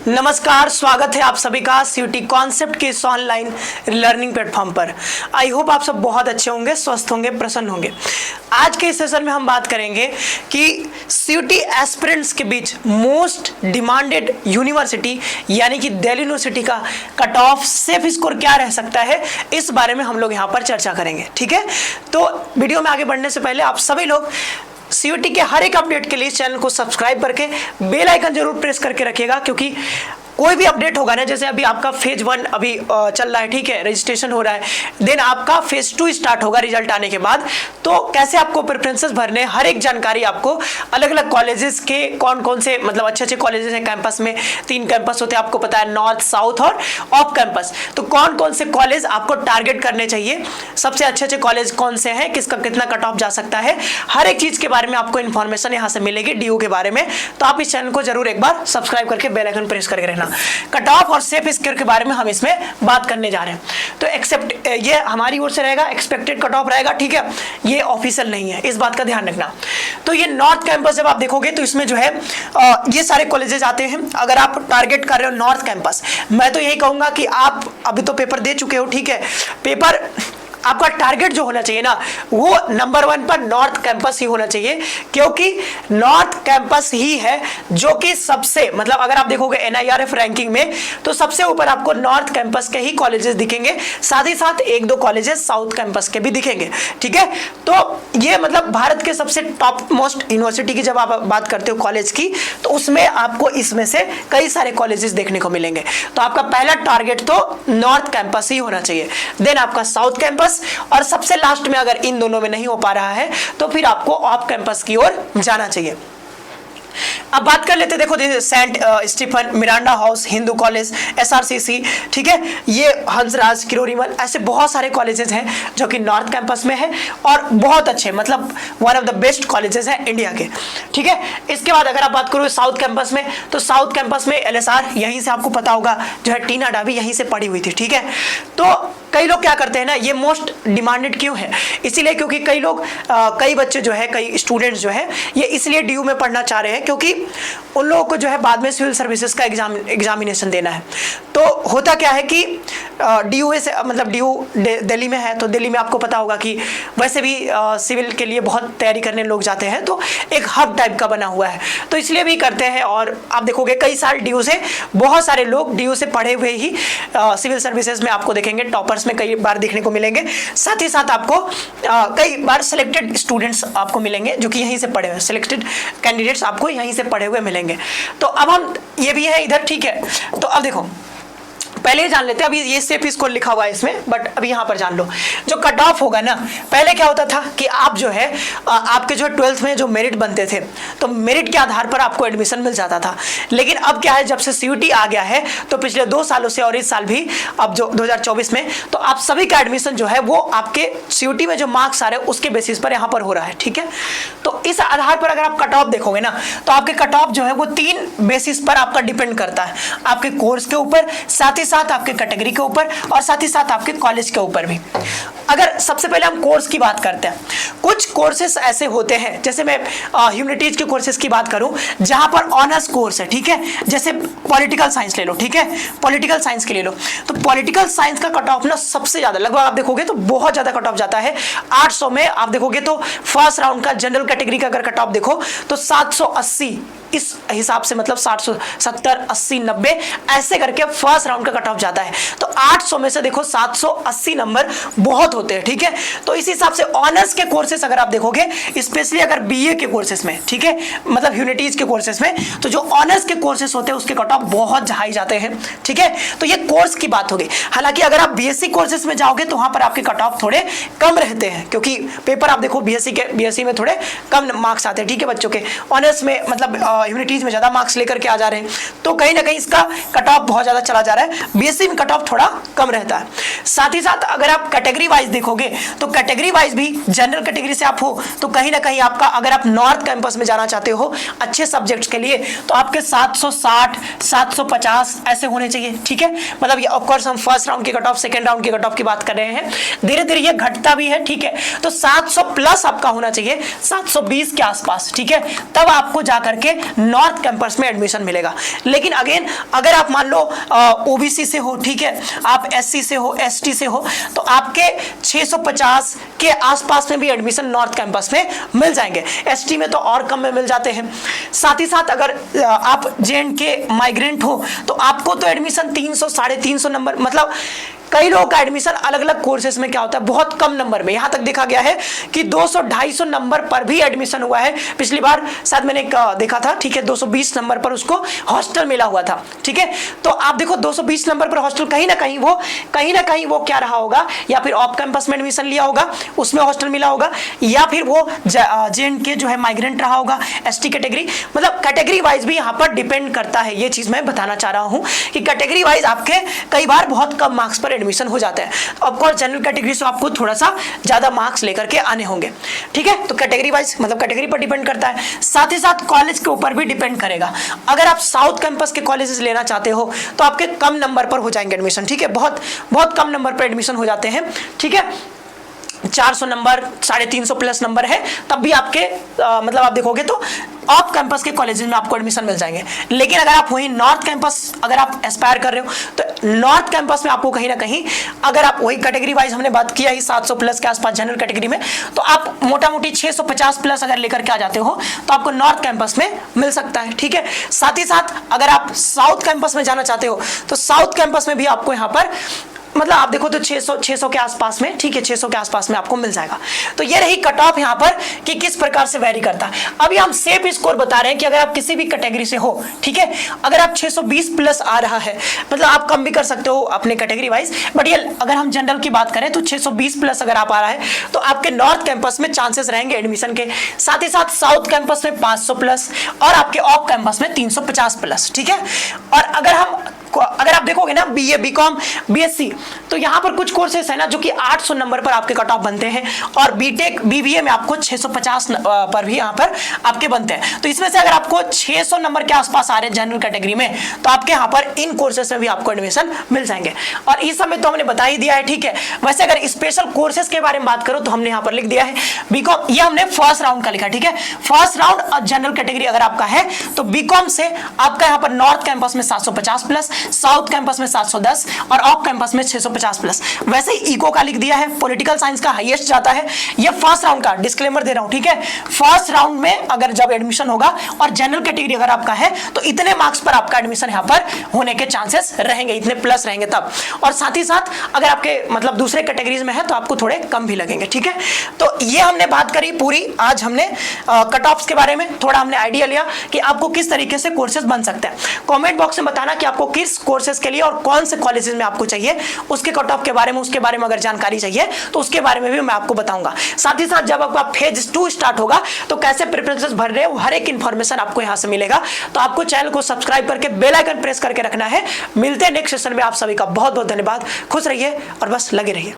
नमस्कार, स्वागत है आप सभी का सीयूटी कॉन्सेप्ट के इस ऑनलाइन लर्निंग प्लेटफॉर्म पर। आई होप आप सब बहुत अच्छे होंगे, स्वस्थ होंगे, प्रसन्न होंगे। आज के इस सेशन में हम बात करेंगे कि सीयूटी एस्पिरेंट्स के बीच मोस्ट डिमांडेड यूनिवर्सिटी यानी कि दिल्ली यूनिवर्सिटी का कट ऑफ सेफ स्कोर क्या रह सकता है, इस बारे में हम लोग यहाँ पर चर्चा करेंगे। ठीक है, तो वीडियो में आगे बढ़ने से पहले आप सभी लोग सीयूटी के हर एक अपडेट के लिए इस चैनल को सब्सक्राइब करके बेल आइकन जरूर प्रेस करके रखिएगा, क्योंकि कोई भी अपडेट होगा ना, जैसे अभी आपका फेज 1 अभी चल रहा है, ठीक है, रजिस्ट्रेशन हो रहा है, देन आपका फेज 2 स्टार्ट होगा रिजल्ट आने के बाद। तो कैसे आपको प्रेफरेंसेस भरने, हर एक जानकारी आपको अलग अलग कॉलेजेस के कौन कौन से मतलब अच्छे अच्छे कॉलेजेस हैं कैंपस में, 3 कैंपस होते हैं आपको पता है, नॉर्थ, साउथ और ऑफ कैंपस। तो कौन कौन से कॉलेज आपको टारगेट करने चाहिए, सबसे अच्छे अच्छे कॉलेज कौन से हैं, किसका कितना कट ऑफ जा सकता है, हर एक चीज के बारे में आपको इन्फॉर्मेशन यहाँ से मिलेगी डीयू के बारे में। तो आप इस चैनल को जरूर एक बार सब्सक्राइब करके बेल आइकन प्रेस करके रहना। कट ऑफ और सेफ स्कोर के बारे में हम इसमें बात करने जा रहे हैं। तो एक्सेप्ट ये हमारी ओर से रहेगा, एक्सपेक्टेड कट ऑफ रहेगा, ठीक है, ये ऑफिशियल नहीं है, इस बात का ध्यान रखना। तो ये नॉर्थ कैंपस जब आप देखोगे तो इसमें जो है ये सारे कॉलेजेस आते हैं। अगर आप टारगेट कर रहे हो नॉर्थ कैंपस, मैं तो यही कहूंगा कि आप अभी तो पेपर दे चुके हो, ठीक है, पेपर आपका टारगेट जो होना चाहिए ना, वो नंबर 1 पर नॉर्थ कैंपस ही होना चाहिए, क्योंकि नॉर्थ कैंपस ही है जो कि सबसे मतलब अगर आप देखोगे NIRF रैंकिंग में तो सबसे ऊपर आपको नॉर्थ कैंपस के ही कॉलेजेस दिखेंगे, साथ ही साथ 1-2 कॉलेजेस साउथ कैंपस के भी दिखेंगे। ठीक है, तो ये मतलब भारत के सबसे टॉप मोस्ट यूनिवर्सिटी की जब आप बात करते हो कॉलेज की, तो उसमें आपको इसमें से कई सारे कॉलेजेस देखने को मिलेंगे। तो आपका पहला टारगेट तो नॉर्थ कैंपस ही होना चाहिए, देन आपका साउथ कैंपस, और सबसे लास्ट में अगर इन दोनों में नहीं हो पा रहा है तो फिर आपको ऑफ कैंपस की ओर जाना चाहिए। अब बात कर लेते, देखो saint Stephen, Miranda house, Hindu college, SRCC, ठीक है, ये हंसराज, किरोड़ीमल, ऐसे बहुत सारे कॉलेजेस हैं जो कि नॉर्थ कैंपस में है और बहुत अच्छे मतलब one of the best colleges हैं इंडिया के। ठीक है, इसके बाद अगर आप बात करो साउथ कैंपस में, तो साउथ कैंपस में LSR, यहीं से आपको पता होगा जो है टीना डाबी यहीं से पढ़ी हुई थी। ठीक है, तो कई लोग क्या करते हैं ना, ये मोस्ट डिमांडेड क्यों है, इसीलिए क्योंकि कई लोग कई बच्चे जो है, कई स्टूडेंट्स जो है, ये इसलिए DU में पढ़ना चाह रहे हैं क्योंकि उन लोगों को जो है बाद में सिविल सर्विसेज का एग्जामिनेशन देना है। तो होता क्या है कि DU से मतलब DU दिल्ली में है, तो दिल्ली में आपको पता होगा कि वैसे भी सिविल के लिए बहुत तैयारी करने लोग जाते हैं, तो एक हब टाइप का बना हुआ है, तो इसलिए भी करते हैं। और आप देखोगे कई साल DU से बहुत सारे लोग DU से पढ़े हुए ही सिविल सर्विसेज में आपको देखेंगे, टॉपर्स में कई बार देखने को मिलेंगे। साथ ही साथ आपको कई बार सिलेक्टेड स्टूडेंट्स आपको मिलेंगे जो कि यहीं से पढ़े हुए, सिलेक्टेड कैंडिडेट्स आपको यहीं से पढ़े हुए मिलेंगे। तो अब हम ये भी है इधर, ठीक है। तो अब देखो पहले जान लेते हैं, अभी ये सेफ स्कोर लिखा हुआ है इसमें, बट अभी यहाँ पर जान लो जो कट ऑफ होगा ना। पहले क्या होता था कि आप जो है आपके जो 12th में जो मेरिट बनते थे, तो मेरिट के आधार पर आपको एडमिशन मिल जाता था। लेकिन अब क्या है, जब से CUT आ गया है, तो पिछले 2 सालों से और इस साल भी, अब जो 2024 में, तो आप सभी का एडमिशन जो है वो आपके CUT में जो मार्क्स आ रहे हैं उसके बेसिस पर यहाँ पर हो रहा है। ठीक है, तो इस आधार पर अगर आप कट ऑफ देखोगे ना, तो आपके कट ऑफ जो है वो 3 बेसिस पर आपका डिपेंड करता है, आपके कोर्स के ऊपर, साथ ही साथ आपके कैटेगरी के ऊपर, और साथ ही साथ आपके कॉलेज के ऊपर भी। अगर सबसे पहले हम कोर्स की बात करते हैं, कुछ कोर्सेस ऐसे होते हैं, जैसे मैं ह्यूमैनिटीज के कोर्सेस की बात करूं जहां पर ऑनर्स कोर्स है, ठीक है, जैसे पॉलिटिकल साइंस ले लो, ठीक है, पॉलिटिकल साइंस के ले लो, तो पॉलिटिकल साइंस का कट ऑफ ना सबसे ज्यादा, लगभग आप देखोगे तो बहुत ज्यादा कट ऑफ जाता है। 800 में आप देखोगे तो फर्स्ट राउंड का जनरल कैटेगरी का अगर कट ऑफ देखो तो 780 इस हिसाब से, मतलब 770, 80, 90 ऐसे करके फर्स्ट राउंड का कट ऑफ जाता है। तो 800 में से देखो 780 नंबर बहुत होते हैं। ठीक है, तो इस हिसाब से ऑनर्स के कोर्सेस अगर आप देखोगे, स्पेशली अगर BA के कोर्सेस में, ठीक है, मतलब ह्यूमैनिटीज के कोर्सेस में, तो जो ऑनर्स के कोर्सेस होते हैं उसके कट ऑफ बहुत हाई जाते हैं। ठीक है, तो ये कोर्स की बात होगी। हालांकि अगर आप BSc कोर्सेस में जाओगे तो वहां पर आपके कट ऑफ थोड़े कम रहते हैं, क्योंकि पेपर आप देखो BSc में थोड़े कम मार्क्स आते हैं, ठीक है, बच्चों के। ऑनर्स में मतलब ह्यूमैनिटीज में ज्यादा मार्क्स लेकर के आ जा रहे हैं, तो कहीं ना कहीं इसका कट ऑफ बहुत ज्यादा चला जा रहा है। BSc में कट ऑफ थोड़ा कम रहता है। साथ ही साथ अगर आप कैटेगरी वाइज देखोगे, तो कैटेगरी वाइज भी जनरल कैटेगरी से आप हो, तो कहीं ना कहीं आपका, अगर आप नॉर्थ कैंपस में जाना चाहते हो अच्छे सब्जेक्ट्स के लिए, तो आपके 7 760, 750 ऐसे होने चाहिए, ठीक है। मतलब ये ऑफ कोर्स हम फर्स्ट राउंड की कट ऑफ, सेकंड राउंड की कट ऑफ की बात कर रहे हैं, धीरे धीरे ये घटता भी है, ठीक है। तो 700 प्लस आपका होना चाहिए, 720 के आसपास, ठीक है, तब आपको जाकर के नॉर्थ कैंपस में एडमिशन मिलेगा। लेकिन अगेन अगर आप मान लो ओबीसी से हो, ठीक है, आप एससी से हो, एसटी से हो, तो आपके 650 के आसपास में भी एडमिशन नॉर्थ कैंपस में मिल जाएंगे। एसटी में तो और कम में मिल जाते हैं। साथ ही साथ अगर आप जे.एंड.के माइग्रेंट हो तो आपको तो एडमिशन 300, 350 नंबर, मतलब कई लोगों का एडमिशन अलग अलग कोर्सेज में क्या होता है बहुत कम नंबर में, यहां तक देखा गया है कि 200-250 नंबर पर भी एडमिशन हुआ है। पिछली बार शायद मैंने देखा था, ठीक है, 220 नंबर पर उसको हॉस्टल मिला हुआ था, ठीक है। तो आप देखो 220 नंबर पर हॉस्टल, कहीं ना कहीं वो क्या रहा होगा, या फिर ऑफ कैंपस में एडमिशन लिया होगा उसमें हॉस्टल मिला होगा, या फिर वो जे.एंड.के जो है माइग्रेंट रहा होगा, एसटी कैटेगरी, मतलब कैटेगरी वाइज भी यहाँ पर डिपेंड करता है। ये चीज मैं बताना चाह रहा हूँ कि कैटेगरी वाइज आपके कई बार बहुत कम मार्क्स पर एडमिशन हो जाता है। ऑफकोर्स जनरल कैटेगरी से आपको थोड़ा सा ज्यादा मार्क्स लेकर के आने होंगे, ठीक है। तो कैटेगरी वाइज मतलब कैटेगरी पर डिपेंड करता है, साथ ही साथ कॉलेज के ऊपर भी डिपेंड करेगा। अगर आप साउथ कैंपस के कॉलेजेस लेना चाहते हो तो आपके कम नंबर पर हो जाएंगे एडमिशन, ठीक है, बहुत बहुत कम नंबर पर एडमिशन हो जाते हैं, ठीक है। 400 नंबर, 350 प्लस नंबर है तब भी आपके मतलब आप देखोगे तो ऑफ कैंपस के कॉलेजेस में आपको एडमिशन मिल जाएंगे। लेकिन अगर आप वही नॉर्थ कैंपस अगर आप एस्पायर कर रहे हो तो नॉर्थ कैंपस में आपको कहीं ना कहीं, अगर आप वही कैटेगरी वाइज हमने बात किया ही 700 प्लस के आसपास जनरल कैटेगरी में, तो आप मोटा मोटी 650 प्लस अगर लेकर के आ जाते हो तो आपको नॉर्थ कैंपस में मिल सकता है, ठीक है। साथ ही साथ अगर आप साउथ कैंपस में जाना चाहते हो तो साउथ कैंपस में भी आपको यहाँ पर मतलब आप देखो तो 600 के आसपास में, ठीक है, 600 के आसपास में आपको मिल जाएगा। तो ये रही कट ऑफ यहाँ पर कि किस प्रकार से वेरी करता है। अभी हम सेफ स्कोर बता रहे हैं कि अगर आप किसी भी कैटेगरी से हो, ठीक है, अगर आप 620 प्लस आ रहा है, मतलब आप कम भी कर सकते हो अपने कैटेगरी वाइज, बट ये अगर हम जनरल की बात करें तो 620 प्लस अगर आप आ रहा है तो आपके नॉर्थ कैंपस में चांसेस रहेंगे एडमिशन के। साथ ही साथ साउथ कैंपस में 500 प्लस और आपके ऑफ कैंपस में 350 प्लस, ठीक है। और अगर आप देखोगे ना बीए, बीकॉम, बीएससी, तो यहाँ पर कुछ कोर्सेस है ना जो कि 800 नंबर पर आपके कट ऑफ बनते हैं, और बीटेक, बीबीए में आपको 650 पर भी यहाँ पर आपके बनते हैं। तो इसमें से अगर आपको 600 नंबर के आसपास आ रहे हैं जनरल कैटेगरी में तो आपके यहाँ पर इन कोर्सेस में भी आपको एडमिशन मिल जाएंगे। और इस समय तो हमने बता ही दिया है, ठीक है। वैसे अगर स्पेशल कोर्सेज के बारे में बात करो तो हमने यहाँ पर लिख दिया है बीकॉम, ये हमने फर्स्ट राउंड का लिखा, ठीक है। फर्स्ट राउंड जनरल कैटेगरी अगर आपका है तो बीकॉम से आपका यहाँ पर नॉर्थ कैंपस में 750 प्लस, साउथ कैंपस में 710 और ऑफ कैंपस में 650 प्लस। वैसे ही इको का लिख दिया है, पॉलिटिकल साइंस का हाईएस्ट जाता है। ये फर्स्ट राउंड का डिस्क्लेमर दे रहा हूं, ठीक है। फर्स्ट राउंड में अगर जब एडमिशन होगा और जनरल कैटेगरी अगर आपका है तो इतने मार्क्स पर आपका एडमिशन यहां पर होने के चांसेस रहेंगे, इतने प्लस रहेंगे तब। और साथ ही साथ अगर आपके मतलब दूसरे कैटेगरीज में है तो आपको थोड़े कम भी लगेंगे, ठीक है। तो ये हमने बात करी पूरी, आज हमने कट ऑफ्स के बारे में थोड़ा हमने आइडिया लिया कि आपको किस तरीके से कोर्सेज बन सकते हैं। कमेंट बॉक्स में बताना कि आपको किस कोर्सेज के लिए और कौन से कॉलेजेस में आपको चाहिए, उसके कट ऑफ के बारे में, उसके बारे में अगर जानकारी चाहिए तो उसके बारे में भी मैं आपको बताऊंगा। साथ ही साथ जब आपका फेज 2 स्टार्ट होगा तो कैसे प्रेफरेंसेस भर रहे हो हर एक इंफॉर्मेशन आपको यहां से मिलेगा। तो आपको चैनल को सब्सक्राइब करके बेल आइकन प्रेस करके रखना है। मिलते हैं नेक्स्ट सेशन में, आप सभी का बहुत बहुत धन्यवाद। खुश रहिए और बस लगे रहिए।